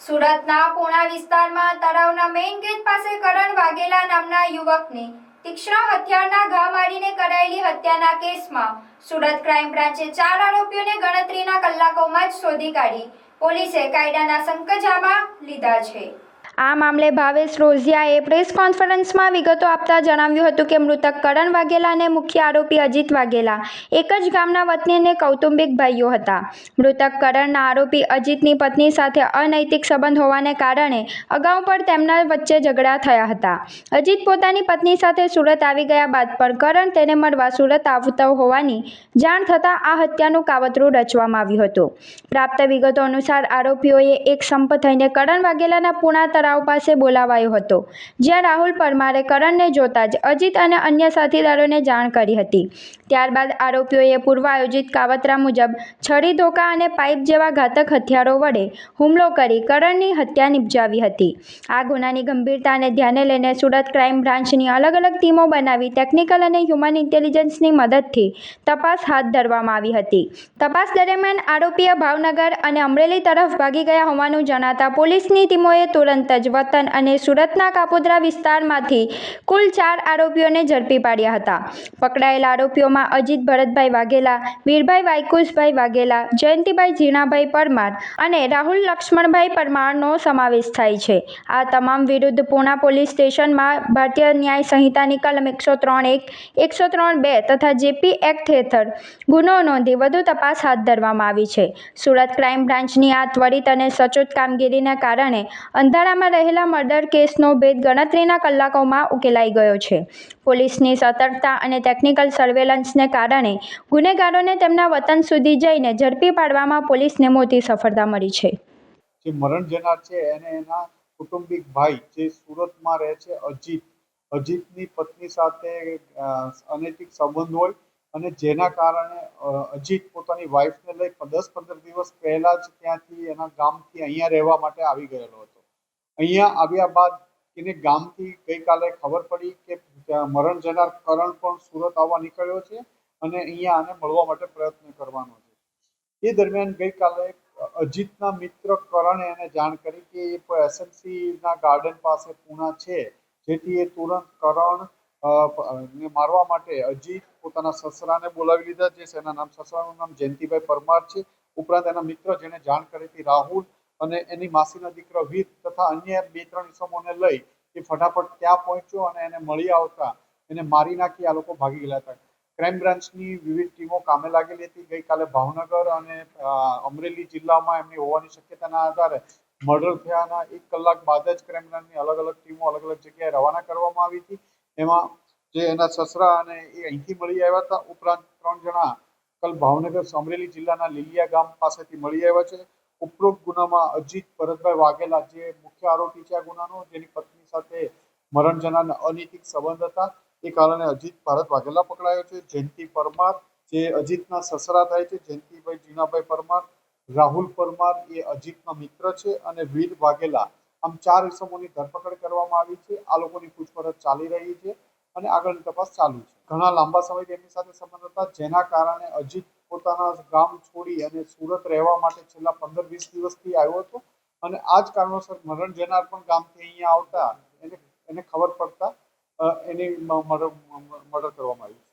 સુરતના પૂણા વિસ્તારમાં તળાવના મેઇન ગેટ પાસે કરણ વાઘેલા નામના યુવકને તીક્ષ્ણ હથિયારના ઘા મારીને કરાયેલી હત્યાના કેસમાં સુરત ક્રાઇમ બ્રાન્ચે 4 આરોપીઓને ગણતરીના કલાકોમાં જ શોધી કાઢી પોલીસે કાયદાના સંકજામાં લીધા છે। આ મામલે ભાવેશ રોઝિયાએ પ્રેસ કોન્ફરન્સમાં વિગતો આપતા જણાવ્યું હતું કે મૃતક કરણ વાઘેલા અને મુખ્ય આરોપી અજીત વાઘેલા એક જ ગામના વતની અને કૌટુંબિક ભાઈઓ હતા। મૃતક કરણના આરોપી અજીતની પત્ની સાથે અનૈતિક સંબંધ હોવાને કારણે અગાઉ પણ તેમના વચ્ચે ઝઘડા થયા હતા। અજીત પોતાની પત્ની સાથે સુરત આવી ગયા બાદ પણ કરણ તેને મળવા સુરત આવતો હોવાની જાણ થતાં આ હત્યાનું કાવતરું રચવામાં આવ્યું હતું। પ્રાપ્ત વિગતો અનુસાર આરોપીઓએ એક સંપ થઈને કરણ વાઘેલાના પૂણા તળાવ પાસે બોલાવાયો હતો, જ્યાં રાહુલ પરમારે કરણને જોતા જ અજીત અને અન્ય સાથીદારોને જાણ કરી હતી। ત્યારબાદ આરોપીઓએ પૂર્વ આયોજિત કાવતરા મુજબ છરી, ધોકા અને પાઇપ જેવા ઘાતક હથિયારો વડે હુમલો કરી કરણની હત્યા નિપજાવી હતી। આ ગુનાની ગંભીરતાને ધ્યાને લઈને સુરત ક્રાઇમ બ્રાન્ચની અલગ અલગ ટીમો બનાવી ટેકનિકલ અને હ્યુમન ઇન્ટેલિજન્સની મદદથી તપાસ હાથ ધરવામાં આવી હતી। તપાસ દરમિયાન આરોપીઓ ભાવનગર અને અમરેલી તરફ ભાગી ગયા હોવાનું જણાતા પોલીસની ટીમોએ તુરંત જ વતન અને સુરતના કાપોદ્રા વિસ્તારમાંથી કુલ 4 આરોપીઓને ઝડપી પાડ્યા હતા। પકડાયેલા આરોપીઓમાં અજીત ભરતભાઈ વાઘેલા, વીરભાઈ વાયકુસભાઈ વાઘેલા, જયંતિભાઈ ઝીણાભાઈ પરમાર અને રાહુલ લક્ષ્મણભાઈ પરમારનો સમાવેશ થાય છે। આ તમામ વિરુદ્ધ પૂણા પોલીસ સ્ટેશનમાં ભારતીય ન્યાય સંહિતાની કલમ 103(1), 103(2) તથા જેપી એક્ટ હેઠળ ગુનો નોંધી વધુ તપાસ હાથ ધરવામાં આવી છે। સુરત ક્રાઇમ બ્રાન્ચની આ ત્વરિત અને સચોટ કામગીરીના કારણે અંધારામાં રહેલા મર્ડર કેસનો ભેદ ગણતરીના કલાકોમાં ઉકેલાઈ ગયો છે। પોલીસની સતર્કતા અને ટેકનિકલ સર્વેલન્સને કારણે ગુનેગારોને તેમના વતન સુધી જઈને ઝડપી પાડવામાં પોલીસને મોટી સફળતા મળી છે। જે મરણ જનાર છે એને એના કુટુંબિક ભાઈ જે સુરતમાં રહે છે અજીતની પત્ની સાથે અનૈતિક સંબંધ હોય અને જેના કારણે અજીત પોતાની વાઈફને લઈ 10-15 દિવસ પહેલા જ ત્યાંથી એના ગામથી અહીંયા રહેવા માટે આવી ગયેલો હતો। અહીંયા આવ્યા બાદ એને ગામથી ગઈકાલે ખબર પડી કે મરણ જનાર કરણ પણ સુરત આવવા નીકળ્યો છે અને અહીંયા આને મળવા માટે પ્રયત્ન કરવાનો છે। એ દરમિયાન ગઈકાલે અજીતના મિત્ર કરણે એને જાણ કરી કે એ એસએમસીના ગાર્ડન પાસે પૂણા છે, જેથી એ તુરંત કરણ ને મારવા માટે અજીત પોતાના સસરાને બોલાવી લીધા, જે એના સસરાનું નામ જયંતિભાઈ પરમાર છે। ઉપરાંત એના મિત્ર જેને જાણ કરી હતી રાહુલ અને એની માસીનો દીકરો વીર તથા અન્ય 2-3 ઇસમોને લઈ એ ફટાફટ ત્યાં પહોંચ્યો અને એને મળી આવતા એને મારી નાખી આ લોકો ભાગી ગયેલા હતા। ક્રાઇમ બ્રાન્ચની વિવિધ ટીમો કામે લાગેલી હતી। ગઈકાલે ભાવનગર અને અમરેલી જિલ્લામાં એમની હોવાની શક્યતાના આધારે મર્ડર થયાના 1 કલાક બાદ જ ક્રાઇમ બ્રાન્ચની અલગ અલગ ટીમો અલગ અલગ જગ્યાએ રવાના કરવામાં આવી હતી। એમાં જે એના સસરા અને એ અહીંથી મળી આવ્યા હતા, ઉપરાંત 3 જણા કલ ભાવનગર અમરેલી જિલ્લાના લીલિયા ગામ પાસેથી મળી આવ્યા છે। ઉપરોક્ત ગુનામાં અજીત ભરતભાઈ વાઘેલા જે મુખ્ય આરોપી છે આ ગુનાનો, જેની પત્ની સાથે મરણ જનારના અનૈતિક સંબંધ હતા, એ કારણે અજીત ભરત વાઘેલા પકડાયો છે। જયંતિ પરમાર જે અજીતના સસરા થાય છે, જયંતિભાઈ ઝીણાભાઈ પરમાર, રાહુલ પરમાર એ અજીતના મિત્ર છે અને વીર વાઘેલા, આમ 4 ઇસમોની ધરપકડ કરવામાં આવી છે। આ લોકોની પૂછપરછ ચાલી રહી છે અને આગળની તપાસ ચાલુ છે। ઘણા લાંબા સમયથી એમની સાથે સંબંધ હતા, જેના કારણે અજીત પોતાના ગામ છોડી અને સુરત રહેવા માટે છેલ્લા 15-20 દિવસથી આવ્યો હતો અને આ જ કારણોસર મરણ જનાર પણ ગામથી અહીંયા આવતા એને ખબર પડતા એની મર્ડર કરવામાં આવ્યું છે।